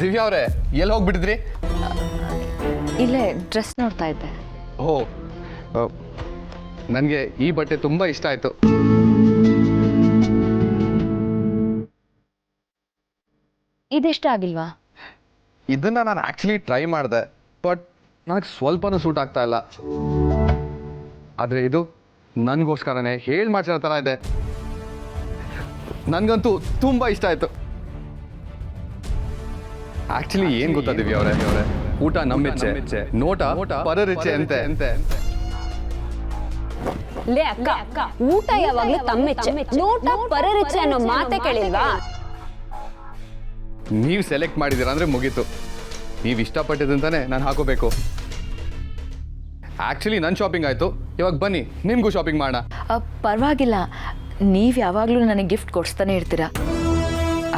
ದಿವ್ಯಾ ಅವರೇ ಎಲ್ಲಿ ಹೋಗ್ಬಿಟ್ಟಿದ್ರಿ? ಇಲ್ಲೇ ಡ್ರೆಸ್ ನೋಡ್ತಾ ಇದ್ದೆ. ಓ, ನನಗೆ ಈ ಬಟ್ಟೆ ತುಂಬ ಇಷ್ಟ ಆಯಿತು. ಇದಿಷ್ಟ ಆಗಿಲ್ವಾ? ಇದನ್ನು ನಾನು ಆ್ಯಕ್ಚುಲಿ ಟ್ರೈ ಮಾಡಿದೆ, ಬಟ್ ನನಗೆ ಸ್ವಲ್ಪನೂ ಸೂಟ್ ಆಗ್ತಾ ಇಲ್ಲ. ಆದರೆ ಇದು ನನಗೋಸ್ಕರನೇ ಹೇಳಿ ಮಾಡ್ಸಿರೋ ಥರ ಇದೆ. ನನಗಂತೂ ತುಂಬ ಇಷ್ಟ ಆಯಿತು. ಆ್ಯಕ್ಚುಲಿ ಏನು ಗೊತ್ತಾ ದಿವ್ಯಾ ಅವರೇ, ಊಟ ನಮ್ಮಿಚ್ಛೆ, ನೋಟ ಪರರಿಚ್ಛೆ ಅಂತೆ. ಲೇ ಅಕ್ಕ, ಊಟ ಯಾವಾಗ್ಲೂ ತಮ್ಮೆಚ್ಚೆ, ನೋಟ ಪರರಿಚ್ಛೆ ಅನ್ನೋ ಮಾತೆ ಕೇಳಿಲ್ವಾ? ನೀವು ಸೆಲೆಕ್ಟ್ ಮಾಡಿದ್ದೀರಾ ಅಂದರೆ ಮುಗೀತು. ನೀವು ಇಷ್ಟಪಟ್ಟಿದ್ದಂತಾನೆ ನಾನು ಹಾಕೋಬೇಕು. ಆ್ಯಕ್ಚುಲಿ ನನ್ನ ಶಾಪಿಂಗ್ ಆಯಿತು, ಇವಾಗ ಬನ್ನಿ ನಿಮಗೂ ಶಾಪಿಂಗ್ ಮಾಡೋಣ. ಪರವಾಗಿಲ್ಲ, ನೀವು ಯಾವಾಗಲೂ ನನಗೆ ಗಿಫ್ಟ್ ಕೊಡಿಸ್ತಾನೆ ಇರ್ತೀರ.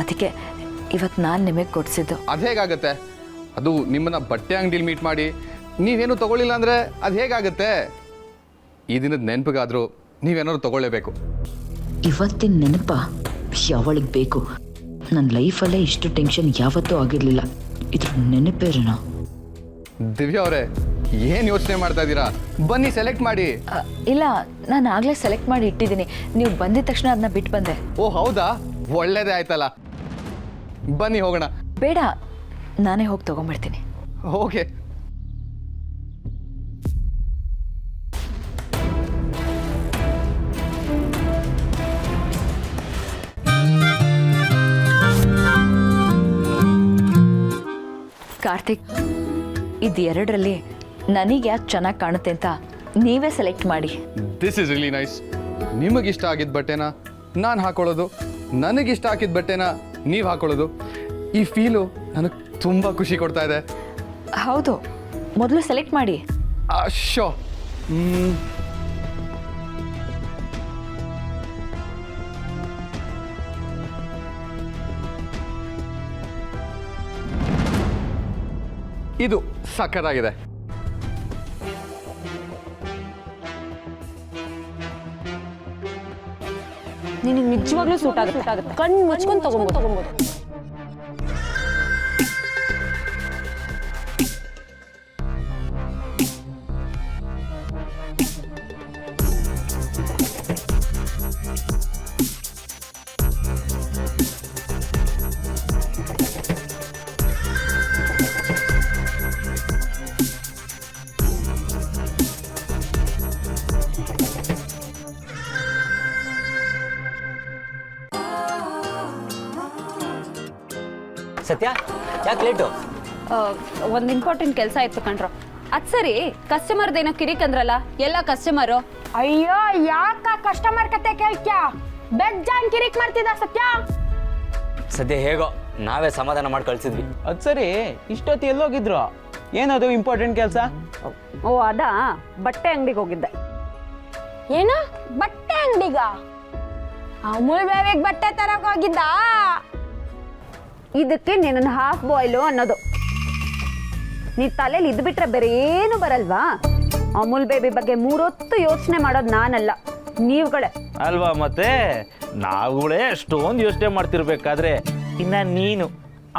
ಅದಕ್ಕೆ ಇವತ್ತು ನಾನು ನಿಮಗೆ ಕೊಡಿಸಿದ್ದು. ಅದು ಹೇಗಾಗುತ್ತೆ? ಅದು ನಿಮ್ಮನ್ನು ಬಟ್ಟೆ ಅಂಗಡಿಲಿ ಮೀಟ್ ಮಾಡಿ ನೀವೇನು ತೊಗೊಳ್ಳಿಲ್ಲ ಅಂದರೆ ಅದು ಹೇಗಾಗುತ್ತೆ? ಈ ದಿನದ ನೆನಪಿಗಾದರೂ ನೀವೇನಾದ್ರು ತೊಗೊಳ್ಳೇಬೇಕು. ಇವತ್ತಿನ ನೆನಪ ಯಾವಳಿಗೆ ಬೇಕು? ನನ್ನ ಲೈಫಲ್ಲೇ ಇಷ್ಟು ಟೆನ್ಷನ್ ಯಾವತ್ತೂ ಆಗಿರಲಿಲ್ಲ. ಇದ್ರ ನೆನಪೇರಣ. ದಿವ್ಯಾ ಅವರೇ, ಏನು ಯೋಚನೆ ಮಾಡ್ತಾ ಇದ್ದೀರಾ? ಬನ್ನಿ ಸೆಲೆಕ್ಟ್ ಮಾಡಿ. ಇಲ್ಲ, ನಾನು ಆಗಲೇ ಸೆಲೆಕ್ಟ್ ಮಾಡಿ ಇಟ್ಟಿದ್ದೀನಿ. ನೀವು ಬಂದಿದ ತಕ್ಷಣ ಅದನ್ನ ಬಿಟ್ಟು ಬಂದೆ. ಓ ಹೌದಾ, ಒಳ್ಳೇದೇ ಆಯ್ತಲ್ಲ. ಬನ್ನಿ ಹೋಗೋಣ. ಬೇಡ, ನಾನೇ ಹೋಗಿ ತೊಗೊಂಡ್ಬಿಡ್ತೀನಿ. ಓಕೆ. ಕಾರ್ತಿಕ್, ಇದು ಎರಡರಲ್ಲಿ ನನಗೆ ಯಾಕೆ ಚೆನ್ನಾಗಿ ಕಾಣುತ್ತೆ ಅಂತ ನೀವೇ ಸೆಲೆಕ್ಟ್ ಮಾಡಿ. This is really nice. ನಿಮಗಿಷ್ಟ ಆಗಿದ್ದ ಬಟ್ಟೆನ ನಾನು ಹಾಕೊಳ್ಳೋದು, ನನಗಿಷ್ಟ ಆಗಿದ್ದ ಬಟ್ಟೆನ ನೀವು ಹಾಕೊಳ್ಳೋದು, ಈ ಫೀಲು ನನಗೆ ತುಂಬ ಖುಷಿ ಕೊಡ್ತಾ ಇದೆ. ಹೌದು, ಮೊದಲು ಸೆಲೆಕ್ಟ್ ಮಾಡಿ. ಶೋ. ಇದು ಸಖತ್ತಾಗಿದೆ. ನಿನಗೆ ನಿಜವಾಗ್ಲೂ ಸೂಟ್ ಆಗುತ್ತೆ. ಕಣ್ಣು ಮುಚ್ಕೊಂಡು ತಗೊಂಬೋದು. ಸತ್ಯ, ಯಾಕೆ ಲೇಟು? ಒಂದು ಇಂಪಾರ್ಟೆಂಟ್ ಕೆಲಸ ಇತ್ತು ಕಣ್ರೋ. ಅದು ಸರಿ, ಕಸ್ಟಮರ್ದೇನೋ ಕಿರಿಕಂದ್ರಲ್ಲ, ಎಲ್ಲ ಕಸ್ಟಮರು? ಅಯ್ಯೋ, ಯಾಕ ಕಸ್ಟಮರ್ ಕತೆ ಕೇಳ್ತ್ಯಾ? ಬೆಜ್ಜಾನ್ ಕಿರಿಕ್ ಮಾಡ್ತಿದ್ದ ಸತ್ಯ. ಸದ್ಯ ಹೇಗೋ ನಾವೇ ಸಮಾಧಾನ ಮಾಡಿ ಕಳ್ಸಿದ್ವಿ. ಅದು ಸರಿ, ಇಷ್ಟೊತ್ತು ಎಲ್ಲೋಗಿದ್ರು? ಏನದು ಇಂಪಾರ್ಟೆಂಟ್ ಕೆಲಸ? ಓ ಅದಾ, ಬಟ್ಟೆ ಅಂಗಡಿಗೆ ಹೋಗಿದ್ದೆ. ಏನ ಬಟ್ಟೆ ಅಂಗಡಿಗ? ಅಮೂಲ್ ಬೇಬಿಗೆ ಬಟ್ಟೆ ತರಕ್ ಹೋಗಿದ್ದ? ಇದಕ್ಕೆ ನಿನ್ನ ಹಾಫ್ ಬಾಯ್ಲು ಅನ್ನೋದು. ನೀ ತಲೆಯಲ್ಲಿ ಇದ್ ಬಿಟ್ರೆ ಬೇರೆ ಏನು ಬರಲ್ವಾ? ಅಮೂಲ್ ಬೇಬಿ ಬಗ್ಗೆ 3 ಹೊತ್ತು ಯೋಚನೆ ಮಾಡೋದು ನಾನಲ್ಲ, ನೀವುಗಳೇ ಅಲ್ವಾ? ಮತ್ತೆ ನಾವುಗಳೇ ಅಷ್ಟೊಂದು ಯೋಚನೆ ಮಾಡ್ತಿರ್ಬೇಕಾದ್ರೆ ಇನ್ನ ನೀನು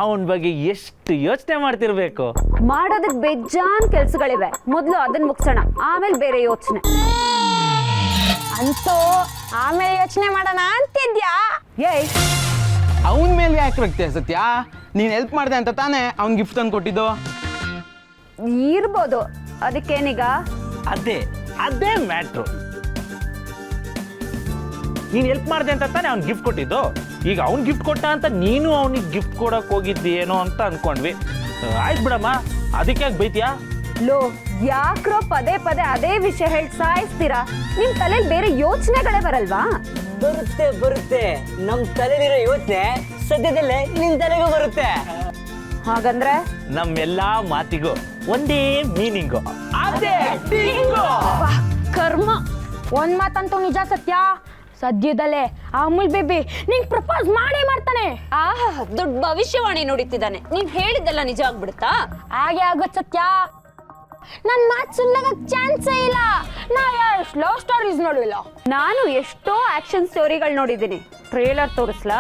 ಅವನ ಬಗ್ಗೆ ಎಷ್ಟು ಯೋಚನೆ ಮಾಡ್ತಿರ್ಬೇಕು? ಮಾಡೋದಕ್ಕೆ ಬೇಜಾನ್ ಕೆಲ್ಸಗಳಿವೆ. ಮೊದಲು ಅದನ್ನ ಮುಗಿಸೋಣ, ಆಮೇಲೆ ಬೇರೆ ಯೋಚನೆ. ಅಂತೂ ಆಮೇಲೆ ಯೋಚನೆ ಮಾಡೋಣ ಅಂತಿದ್ಯಾ? ಏಯ್, ಅವನ ಮೇಲೆ ಯಾಕೆ ರಕ್ತೆ ಸತ್ಯ? ನೀನು ಹೆಲ್ಪ್ ಮಾಡಿದೆ ಅಂತ ತಾನೇ ಅವ್ನ್ ಗಿಫ್ಟ್ ತಂದು ಕೊಟ್ಟಿದ್ದು? ಇರ್ಬೋದು, ಅದಕ್ಕೇನೀಗ? ಅದೇ ಮ್ಯಾಟ್ರು. ನೀನು ಹೆಲ್ಪ್ ಮಾಡಿದೆ ಅಂತ ತಾನೇ ಅವ್ನು ಗಿಫ್ಟ್ ಕೊಟ್ಟಿದ್ದು. ಈಗ ಅವ್ನು ಗಿಫ್ಟ್ ಕೊಟ್ಟ ಅಂತ ನೀನು ಅವನಿಗೆ ಗಿಫ್ಟ್ ಕೊಡಕ್ಕೆ ಹೋಗಿದ್ದೀನೋ ಅಂತ ಅನ್ಕೊಂಡ್ವಿ. ಆಯ್ತು ಬಿಡಮ್ಮ, ಅದಕ್ಕೆ ಯಾಕೆ ಬೈತೀಯಾ? ಲೋ, ಯಾಕ್ರೋ ಪದೇ ಪದೇ ಅದೇ ವಿಷಯ ಹೇಳಿ ಸಾಯಿಸ್ತೀರಾ? ನಿಮ್ ತಲೆಯಲ್ಲಿ ಬೇರೆ ಯೋಚನೆಗಳೇ ಬರಲ್ವಾ? ಬರುತ್ತೆ. ನಮ್ ತಲೆಲಿರೋ ಯೋಚನೆ ಸದ್ಯದಲ್ಲೇ ನಿನ್ ತಲೆಗೂ ಬರುತ್ತೆ. ಹಾಗಂದ್ರೆ ನಮ್ಮೆಲ್ಲಾ ಮಾತಿಗೂ ಒಂದೇ ಮೀನಿಂಗು. ಕರ್ಮ. ಒಂದ್ ಮಾತಂತೂ ನಿಜ ಸತ್ಯ, ಸದ್ಯದಲ್ಲೇ ಅಮೂಲ್ ಬೇಬಿ ನಿಂಗೆ ಪ್ರಪೋಸ್ ಮಾಡೇ ಮಾಡ್ತಾನೆ. ಆಹಾ, ದೊಡ್ಡ ಭವಿಷ್ಯವಾಣಿ ನುಡಿತಿದ್ದಾನೆ. ನೀವ್ ಹೇಳಿದ್ದೆಲ್ಲ ನಿಜ ಆಗ್ಬಿಡುತ್ತಾ? ಹಾಗೆ ಆಗುತ್ತೆ ಸತ್ಯ. ನನ್ ಮಾತು ಸುಳ್ಳಾಗಕ್ ಚಾನ್ಸೇ ಇಲ್ಲ. ನಾ ಎಷ್ಟು ಲವ್ ಸ್ಟೋರೀಸ್ ನೋಡಿಲ್ಲ. ನಾನು ಎಷ್ಟೋ ಆಕ್ಷನ್ ಸ್ಟೋರಿಗಳು ನೋಡಿದ್ದೀನಿ. ಟ್ರೇಲರ್ ತೋರಿಸ್ಲಾ?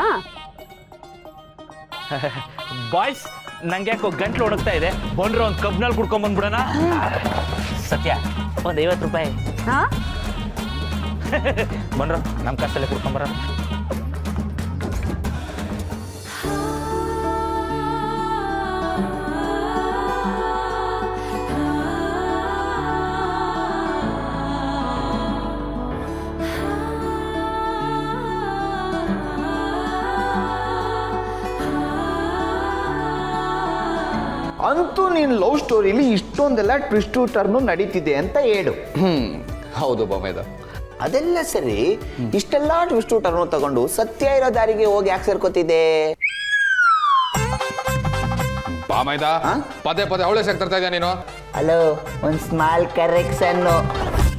ಬಾಯ್ಸ್, ನಂಗೆ ಯಾಕೋ ಗಂಟ್ಲು ಒಣಗ್ತಾ ಇದೆ. ಬಂದ್ರೆ ಒಂದು ಕಬ್ನಲ್ಲಿ ಕುಡ್ಕೊಂಬಂದ್ಬಿಡೋಣ. ಸತ್ಯ, ಒಂದು 50 ರೂಪಾಯಿ. ಹಾ ಬಂದ್ರ ನಮ್ಮ ಕಾಸಲ್ಲೇ ಕುಡ್ಕೊಂಬರ. ಅಂತೂ ನೀನು ಲವ್ ಸ್ಟೋರಿಲಿ ಇಷ್ಟೊಂದೆಲ್ಲ ಟ್ವಿಸ್ಟು ಟರ್ನು ನಡೀತಿದೆ ಅಂತ ಹೇಳು. ಹೌದು ಬಾಮೈದ. ಅದೆಲ್ಲ ಸರಿ, ಇಷ್ಟೆಲ್ಲ ಟ್ವಿಸ್ಟು ಟರ್ನು ತಗೊಂಡು ಸತ್ಯ ಇರೋ ದಾರಿಗೆ ಹೋಗಿ ಯಾಕೆ ಸೇರ್ಕೋತಿದೆ? ಬಾಮೈದ ಪದೇ ಪದೇ ಅವಳೇ ಸೇರ್ತಾ ಇದೆಯಾ ನೀನು? ಹಲೋ, ಒಂದು ಸ್ಮಾಲ್ ಕರೆಕ್ಷನ್.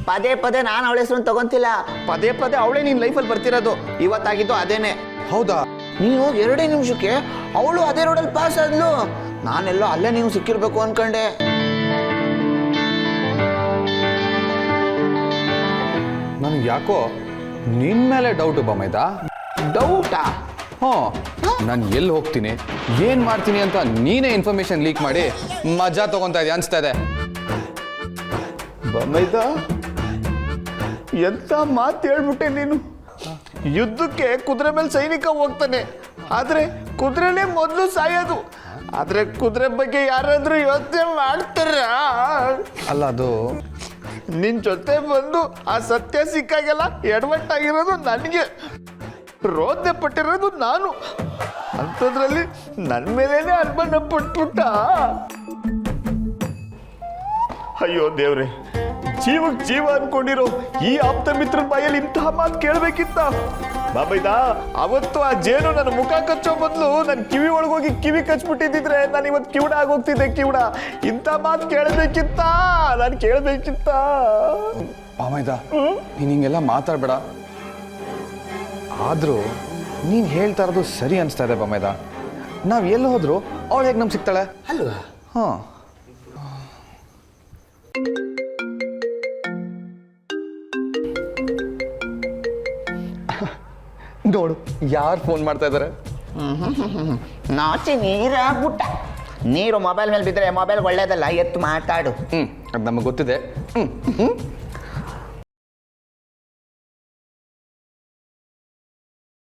ಪದೇ ಪದೇ ನಾನು ಅವಳ ಹೆಸರು ತಗೊಂತಿಲ್ಲ, ಪದೇ ಪದೇ ಅವಳೇ ನಿನ್ನ ಲೈಫಲ್ಲಿ ಬರ್ತಿರೋದು. ಇವತ್ತಾಗಿದ್ದು ಅದೇನೆ. ಹೌದಾ? ನೀನು 2 ನಿಮಿಷಕ್ಕೆ ಅವಳು ಅದೇ ರೋಡಲ್ಲಿ ಪಾಸ್ ಆದ್ಲು. ನಾನೆಲ್ಲ ಅಲ್ಲೇ ನೀವು ಸಿಕ್ಕಿರ್ಬೇಕು ಅನ್ಕೊಂಡೆ. ನನಗೆ ಯಾಕೋ ನಿನ್ ಮೇಲೆ ಡೌಟು ಬಾಮೈದ. ಡೌಟಾ? ನಾನು ಎಲ್ಲಿ ಹೋಗ್ತೀನಿ ಏನ್ ಮಾಡ್ತೀನಿ ಅಂತ ನೀನೇ ಇನ್ಫಾರ್ಮೇಶನ್ ಲೀಕ್ ಮಾಡಿ ಮಜಾ ತಗೊಂತಾ ಇದೆಯಾ ಅನ್ಸ್ತಾ ಇದೆ. ಬಮೈದ, ಎಂತ ಮಾತು ಹೇಳ್ಬಿಟ್ಟೆ ನೀನು. ಯುದ್ಧಕ್ಕೆ ಕುದುರೆ ಮೇಲೆ ಸೈನಿಕ ಹೋಗ್ತಾನೆ, ಆದ್ರೆ ಕುದುರೆನೇ ಮೊದಲು ಸಾಯೋದು. ಆದ್ರೆ ಕುದುರೆ ಬಗ್ಗೆ ಯಾರಾದ್ರೂ ಯೋಚನೆ ಮಾಡ್ತಾರ? ಅಲ್ಲ, ಅದು ನಿನ್ ಜೊತೆ ಬಂದು ಆ ಸತ್ಯ ಸಿಕ್ಕಾಗೆಲ್ಲ ಎಡವಟ್ಟಾಗಿರೋದು ನನಗೆ, ರೋದನೆ ಪಟ್ಟಿರೋದು ನಾನು. ಅಂಥದ್ರಲ್ಲಿ ನನ್ನ ಮೇಲೇನೆ ಅನುಮಾನ ಪಟ್ಬಿಟ್ಟ. ಅಯ್ಯೋ ದೇವ್ರೆ, ಜೀವಕ್ಕೆ ಜೀವ ಅನ್ಕೊಂಡಿರೋ ಈ ಆಪ್ತ ಮಿತ್ರನ ಬಾಯಲ್ಲಿ ಇಂತಹ ಮಾತು ಕೇಳಬೇಕಿತ್ತ? ಬಾಬೈದ, ಅವತ್ತು ಆ ಜೇನು ನನ್ನ ಮುಖ ಕಚ್ಚೋ ಬದಲು ನನ್ನ ಕಿವಿ ಒಳಗೋಗಿ ಕಿವಿ ಕಚ್ಬಿಟ್ಟಿದ್ರೆ ನಾನು ಇವತ್ತು ಕಿವುಡ ಆಗೋಗ್ತಿದ್ದೆ. ಕಿವುಡ. ಇಂಥ ಮಾತು ಕೇಳಬೇಕಿತ್ತ? ನಾನು ಕೇಳಬೇಕಿತ್ತ? ಬಾಮೈದ, ನೀನು ಹಿಂಗೆಲ್ಲ ಮಾತಾಡಬೇಡ. ಆದರೂ ನೀನು ಹೇಳ್ತಾ ಇರೋದು ಸರಿ ಅನಿಸ್ತಾ ಇದೆ ಬಾಮೈದ. ನಾವು ಎಲ್ಲಿ ಹೋದ್ರು ಅವಳು ಹೇಗೆ ನಮ್ಗೆ ಸಿಗ್ತಾಳೆ ಅಲ್ವಾ? ಹಾಂ. ನೋಡು ಯಾರು ಫೋನ್ ಮಾಡ್ತಾ ಇದ್ದಾರೆ. ನಾಚಿ ನೀರಾಗ್ಬಿಟ್ಟ. ನೀರು ಮೊಬೈಲ್ ಮೇಲೆ ಬಿದ್ದರೆ ಮೊಬೈಲ್ ಒಳ್ಳೇದಲ್ಲ, ಎತ್ತು ಮಾತಾಡು. ಅದು ನಮಗೆ ಗೊತ್ತಿದೆ.